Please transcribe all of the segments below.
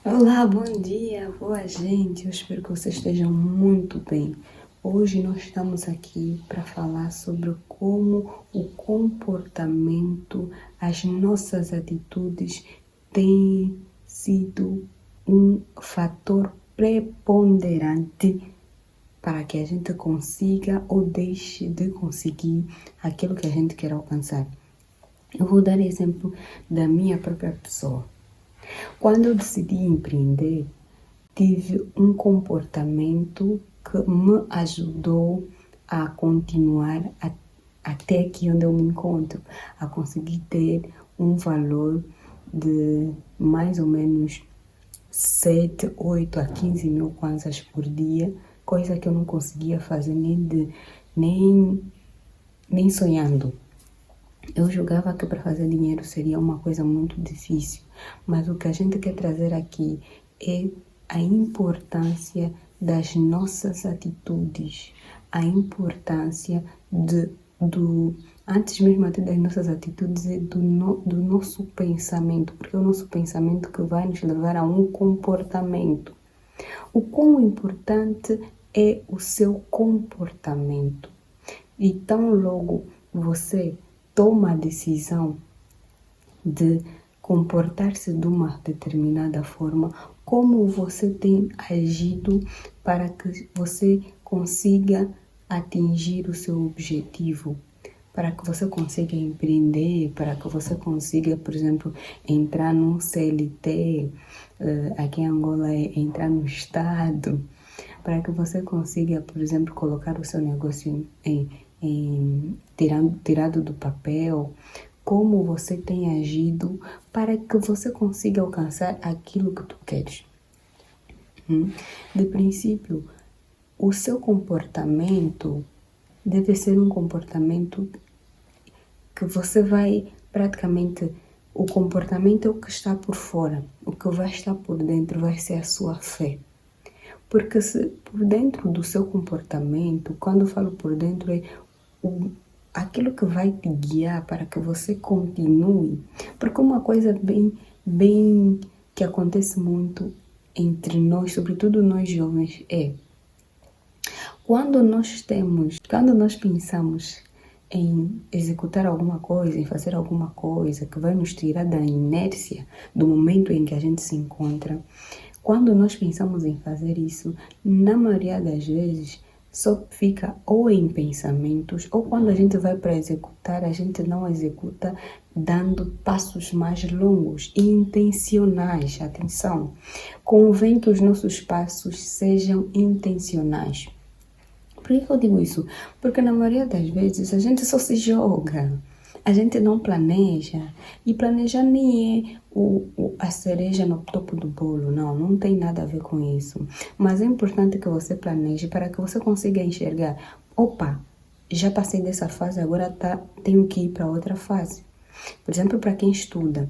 Olá, bom dia, boa gente, eu espero que vocês estejam muito bem. Hoje nós estamos aqui para falar sobre como o comportamento, as nossas atitudes têm sido um fator preponderante para que a gente consiga ou deixe de conseguir aquilo que a gente quer alcançar. Eu vou dar exemplo da minha própria pessoa. Quando eu decidi empreender, tive um comportamento que me ajudou a continuar até aqui onde eu me encontro, a conseguir ter um valor de mais ou menos 7, 8 a 15 mil kwanzas por dia, coisa que eu não conseguia fazer nem sonhando. Eu julgava que para fazer dinheiro seria uma coisa muito difícil, mas o que a gente quer trazer aqui é a importância das nossas atitudes, a importância antes mesmo até das nossas atitudes, é do nosso pensamento, porque é o nosso pensamento que vai nos levar a um comportamento. O quão importante é o seu comportamento. E tão logo você toma a decisão de comportar-se de uma determinada forma, como você tem agido para que você consiga atingir o seu objetivo, para que você consiga empreender, para que você consiga, por exemplo, entrar num CLT, aqui em Angola é entrar no Estado, para que você consiga, por exemplo, colocar o seu negócio tirado do papel, como você tem agido para que você consiga alcançar aquilo que tu queres. De princípio, o seu comportamento deve ser um comportamento que você vai praticamente... O comportamento é o que está por fora, o que vai estar por dentro vai ser a sua fé. Porque se por dentro do seu comportamento, quando eu falo por dentro, é aquilo que vai te guiar para que você continue. Porque uma coisa bem que acontece muito entre nós, sobretudo nós jovens, é quando nós pensamos em executar alguma coisa, em fazer alguma coisa que vai nos tirar da inércia do momento em que a gente se encontra, quando nós pensamos em fazer isso, na maioria das vezes, só fica ou em pensamentos, ou quando a gente vai para executar, a gente não executa dando passos mais longos e intencionais. Atenção, convém que os nossos passos sejam intencionais. Por que eu digo isso? Porque na maioria das vezes a gente só se joga. A gente não planeja, e planejar nem é a cereja no topo do bolo, não tem nada a ver com isso. Mas é importante que você planeje para que você consiga enxergar, opa, já passei dessa fase, agora tenho que ir para outra fase. Por exemplo, para quem estuda,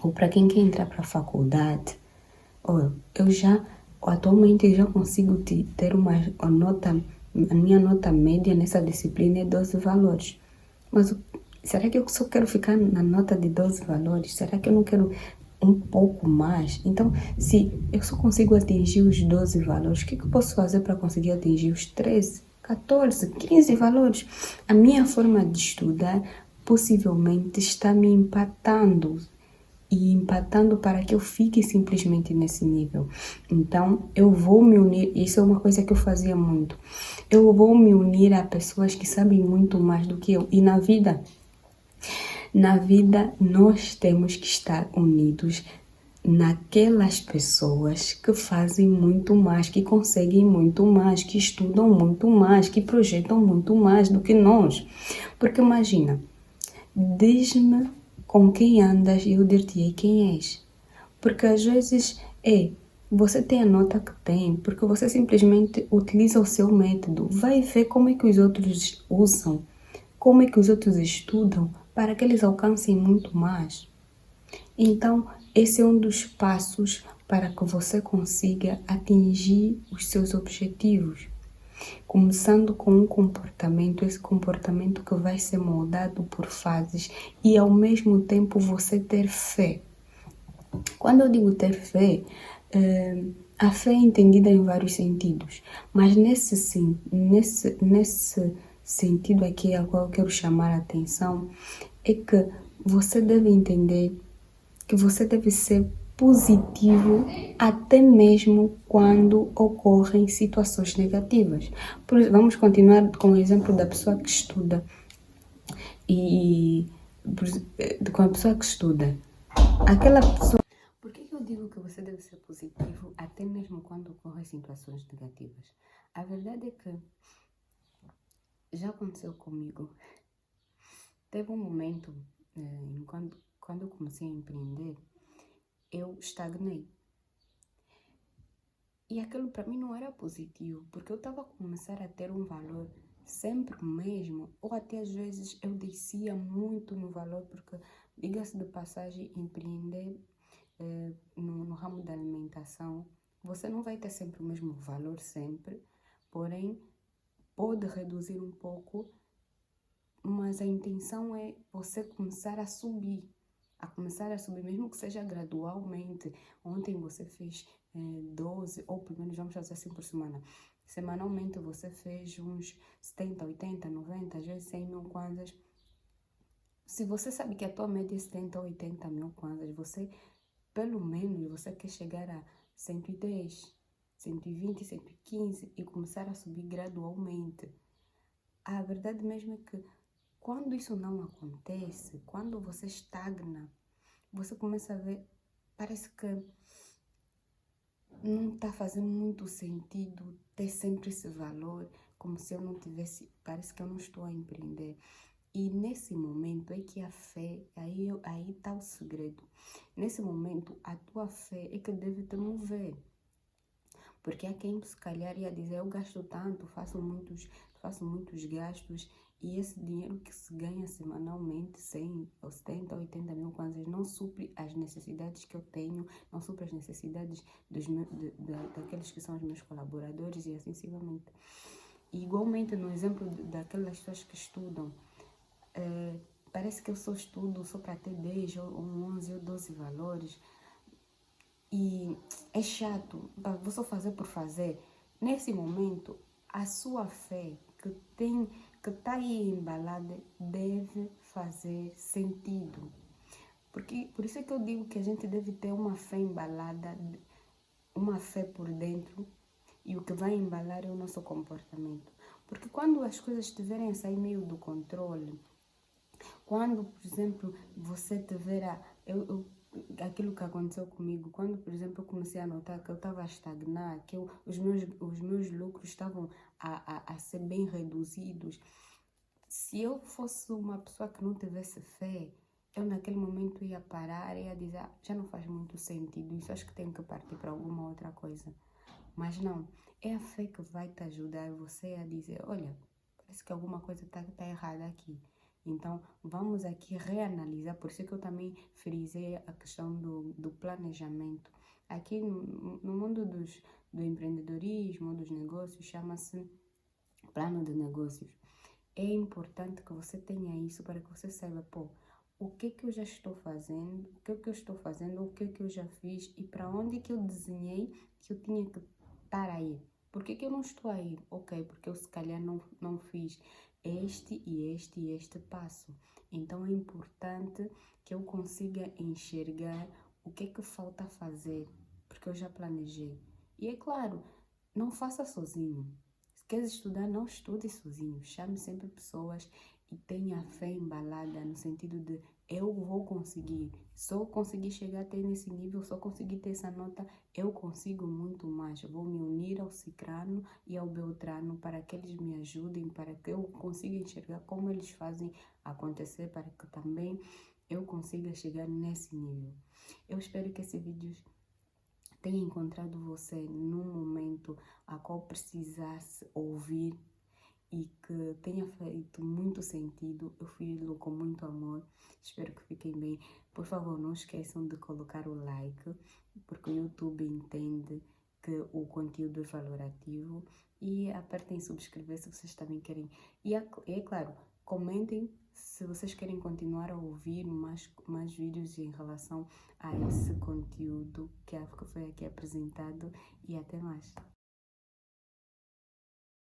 ou para quem quer entrar para a faculdade, atualmente eu já consigo ter a minha nota média nessa disciplina é 12 valores. Mas será que eu só quero ficar na nota de 12 valores? Será que eu não quero um pouco mais? Então, se eu só consigo atingir os 12 valores, o que eu posso fazer para conseguir atingir os 13, 14, 15 valores? A minha forma de estudar possivelmente está me empatando para que eu fique simplesmente nesse nível. Então, eu vou me unir, isso é uma coisa que eu fazia muito, eu vou me unir a pessoas que sabem muito mais do que eu. E na vida nós temos que estar unidos naquelas pessoas que fazem muito mais, que conseguem muito mais, que estudam muito mais, que projetam muito mais do que nós. Porque imagina, diz-me com quem andas e eu dir-te-ei quem és. Porque às vezes você tem a nota que tem, porque você simplesmente utiliza o seu método. Vai ver como é que os outros usam, como é que os outros estudam, para que eles alcancem muito mais. Então, esse é um dos passos para que você consiga atingir os seus objetivos. Começando com um comportamento, esse comportamento que vai ser moldado por fases e ao mesmo tempo você ter fé. Quando eu digo ter fé, a fé é entendida em vários sentidos, mas nesse sentido aqui ao qual eu quero chamar a atenção é que você deve entender que você deve ser positivo até mesmo quando ocorrem situações negativas. Vamos continuar com o exemplo da pessoa que estuda com a pessoa que estuda. Aquela pessoa. Por que eu digo que você deve ser positivo até mesmo quando ocorrem situações negativas? A verdade é que já aconteceu comigo. Teve um momento, quando eu comecei a empreender, eu estagnei. E aquilo para mim não era positivo, porque eu estava a começar a ter um valor sempre o mesmo, ou até às vezes eu descia muito no valor, porque, diga-se de passagem, empreender no ramo da alimentação, você não vai ter sempre o mesmo valor sempre, porém pode reduzir um pouco, mas a intenção é você começar a subir, mesmo que seja gradualmente. Ontem você fez 12, ou pelo menos vamos fazer assim por semana. Semanalmente você fez uns 70, 80, 90, às vezes 100 mil kwanzas. Se você sabe que a tua média é 70 ou 80 mil kwanzas, você, pelo menos, você quer chegar a 110, 120, 115 e começar a subir gradualmente. A verdade mesmo é que quando isso não acontece, quando você estagna, você começa a ver, parece que não está fazendo muito sentido ter sempre esse valor, como se eu não tivesse, parece que eu não estou a empreender. E nesse momento é que a fé, aí está o segredo. Nesse momento, a tua fé é que deve te mover. Porque há quem se calhar ia dizer, eu gasto tanto, faço muitos gastos, e esse dinheiro que se ganha semanalmente, 100 ou 70 ou 80 mil kwanzas, não supre as necessidades que eu tenho, não supre as necessidades daqueles que são os meus colaboradores e assim sucessivamente. E igualmente, no exemplo daquelas pessoas que estudam, parece que eu só estudo só para ter 10 ou 11 ou 12 valores, e é chato, vou só fazer por fazer. Nesse momento, a sua fé que está aí embalada deve fazer sentido. Por isso é que eu digo que a gente deve ter uma fé embalada, uma fé por dentro, e o que vai embalar é o nosso comportamento. Porque quando as coisas estiverem a sair meio do controle, quando, por exemplo, você tiver aquilo que aconteceu comigo, quando, por exemplo, eu comecei a notar que eu estava a estagnar, que os meus lucros estavam a ser bem reduzidos, se eu fosse uma pessoa que não tivesse fé, eu naquele momento ia parar e ia dizer, já não faz muito sentido, isso acho que tenho que partir para alguma outra coisa. Mas não, é a fé que vai te ajudar você a dizer, olha, parece que alguma coisa está errada aqui. Então, vamos aqui reanalisar, por isso que eu também frisei a questão do planejamento. Aqui no mundo do empreendedorismo, dos negócios, chama-se plano de negócios. É importante que você tenha isso para que você saiba, o que eu já estou fazendo, o que eu estou fazendo, o que eu já fiz e para onde que eu desenhei que eu tinha que estar aí. Por que eu não estou aí? Ok, porque eu se calhar não fiz este passo. Então é importante que eu consiga enxergar o que falta fazer, porque eu já planejei. E é claro, não faça sozinho. Se queres estudar, não estude sozinho. Chame sempre pessoas e tenha fé embalada no sentido de eu vou conseguir. Só conseguir chegar até nesse nível, só conseguir ter essa nota, eu consigo muito mais. Eu vou me unir ao Cicrano e ao Beltrano para que eles me ajudem, para que eu consiga enxergar como eles fazem acontecer, para que também eu consiga chegar nesse nível. Eu espero que esse vídeo tenha encontrado você num momento a qual precisasse ouvir e que tenha feito muito sentido. Eu fiz-lo com muito amor. Espero que fiquem bem. Por favor, não esqueçam de colocar o like, porque o YouTube entende que o conteúdo é valorativo. E apertem subscrever se vocês também querem. E é claro, Comentem se vocês querem continuar a ouvir mais vídeos em relação a esse conteúdo que foi aqui apresentado e até mais.